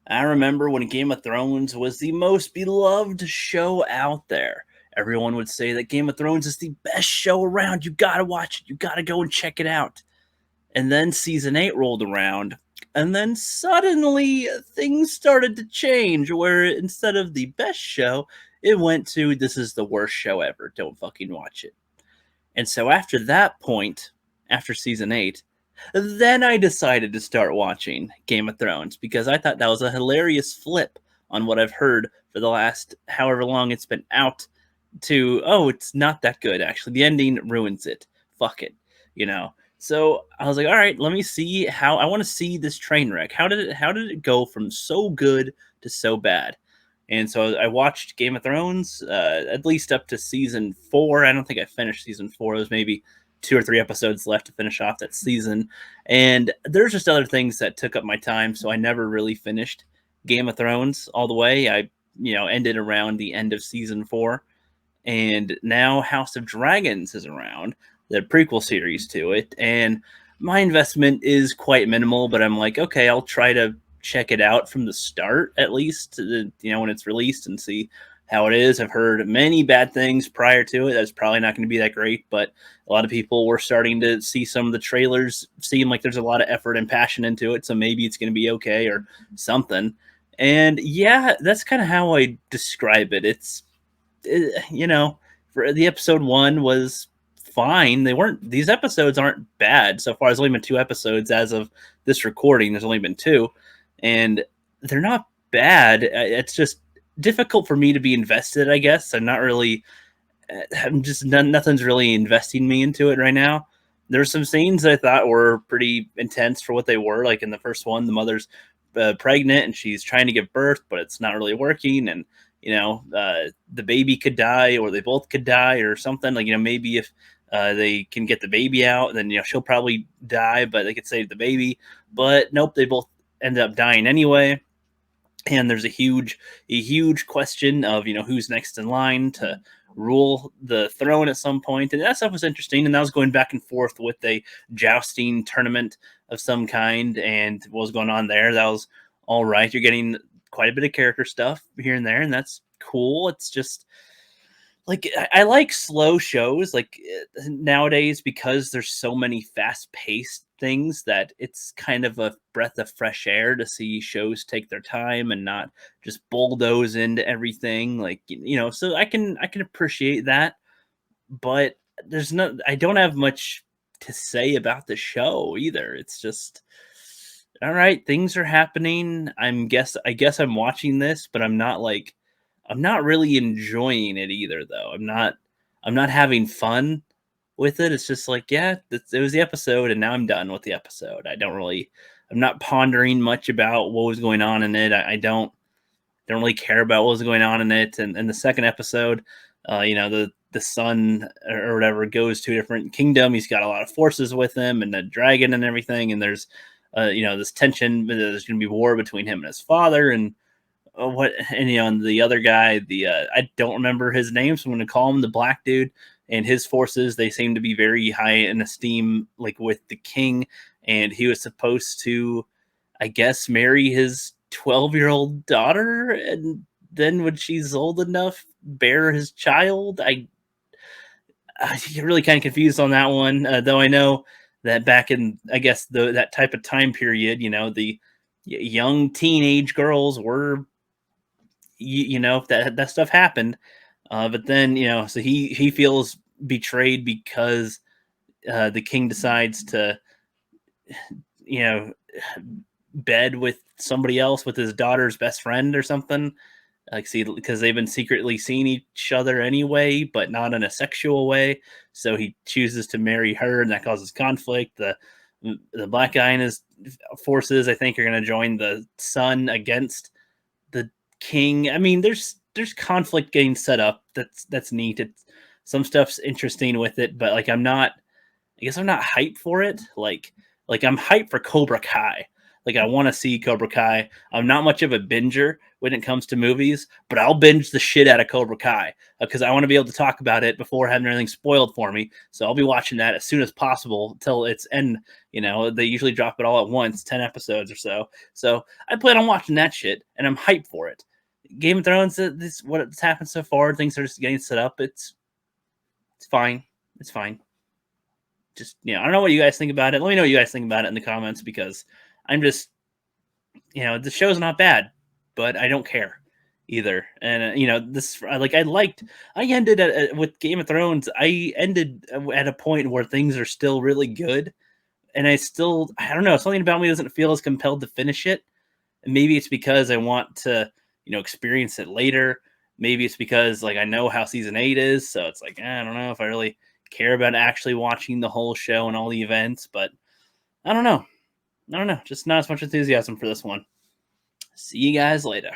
I remember when Game of Thrones was the most beloved show out there. Everyone would say that Game of Thrones is the best show around. You gotta watch it. You gotta go and check it out. And then season 8 rolled around, and then suddenly things started to change where instead of the best show, it went to this is the worst show ever. Don't fucking watch it. And so after that point, after season 8, then I decided to start watching Game of Thrones because I thought that was a hilarious flip on what I've heard for the last however long it's been out to, oh, it's not that good actually. The ending ruins it. Fuck it, you know. So I was like, all right, let me see how I want to see this train wreck. How did it go from so good to so bad? And so I watched Game of Thrones at least up to season 4. I don't think I finished season 4. There's maybe 2 or 3 episodes left to finish off that season. And there's just other things that took up my time, so I never really finished Game of Thrones all the way. I, ended around the end of season 4. And now House of Dragons is around, the prequel series to it. And my investment is quite minimal, but I'm like, okay, I'll try to check it out from the start at least, when it's released and see how it is. I've heard many bad things prior to it. That's probably not going to be that great, but a lot of people were starting to see some of the trailers seem like there's a lot of effort and passion into it, so maybe it's going to be okay or something. And yeah, that's kind of how I describe it. For the episode 1 was fine. These episodes aren't bad so far. There's only been 2 episodes as of this recording. There's only been 2, and they're not bad. It's just difficult for me to be invested, I guess. Nothing's really investing me into it right now. There's some scenes that I thought were pretty intense for what they were. Like in the first one, the mother's pregnant and she's trying to give birth, but it's not really working. And the baby could die, or they both could die, or something. Like, maybe if they can get the baby out, then she'll probably die, but they could save the baby. But nope, they both end up dying anyway. And there's a huge question of who's next in line to rule the throne at some point, and that stuff was interesting. And that was going back and forth with a jousting tournament of some kind, and what was going on there. That was all right. You're getting quite a bit of character stuff here and there, and that's cool. It's just like I like slow shows like nowadays because there's so many fast-paced things that it's kind of a breath of fresh air to see shows take their time and not just bulldoze into everything. Like, so I can appreciate that, but I don't have much to say about the show either. It's just all right, things are happening. I guess I'm watching this, but I'm not really enjoying it either though. I'm not having fun with it. It's just like, yeah, it was the episode and now I'm done with the episode. I'm not pondering much about what was going on in it. I don't really care about what was going on in it. And the second episode, the son or whatever goes to a different kingdom. He's got a lot of forces with him and a dragon and everything. And there's, this tension. There's going to be war between him and his father. And and the other guy, I don't remember his name, so I'm going to call him the black dude. And his forces, they seem to be very high in esteem, like with the king. And he was supposed to, I guess, marry his 12-year-old daughter, and then when she's old enough, bear his child. I get really kind of confused on that one, though I know that back in, I guess, that type of time period, the young teenage girls were, that stuff happened. But then, so he feels betrayed because the king decides to, you know, bed with somebody else, with his daughter's best friend or something. Like, see, because they've been secretly seeing each other anyway, but not in a sexual way. So he chooses to marry her, and that causes conflict. The black guy and his forces, I think, are going to join the son against the king. I mean, there's conflict getting set up. That's neat. Some stuff's interesting with it, but like I guess I'm not hyped for it. Like I'm hyped for Cobra Kai. Like, I want to see Cobra Kai. I'm not much of a binger when it comes to movies, but I'll binge the shit out of Cobra Kai because I want to be able to talk about it before having everything spoiled for me. So I'll be watching that as soon as possible till its end. You know, they usually drop it all at once, 10 episodes or so. So I plan on watching that shit, and I'm hyped for it. Game of Thrones, this what's happened so far. Things are just getting set up. It's fine. It's fine. Just, you know, I don't know what you guys think about it. Let me know what you guys think about it in the comments because I'm just, you know, the show's not bad, but I don't care either. And you know, I ended with Game of Thrones. I ended at a point where things are still really good, and I don't know, something about me doesn't feel as compelled to finish it. And maybe it's because I want to, you know, experience it later. Maybe it's because like I know how season 8 is, so it's like I don't know if I really care about actually watching the whole show and all the events. But I don't know. Just not as much enthusiasm for this one. See you guys later.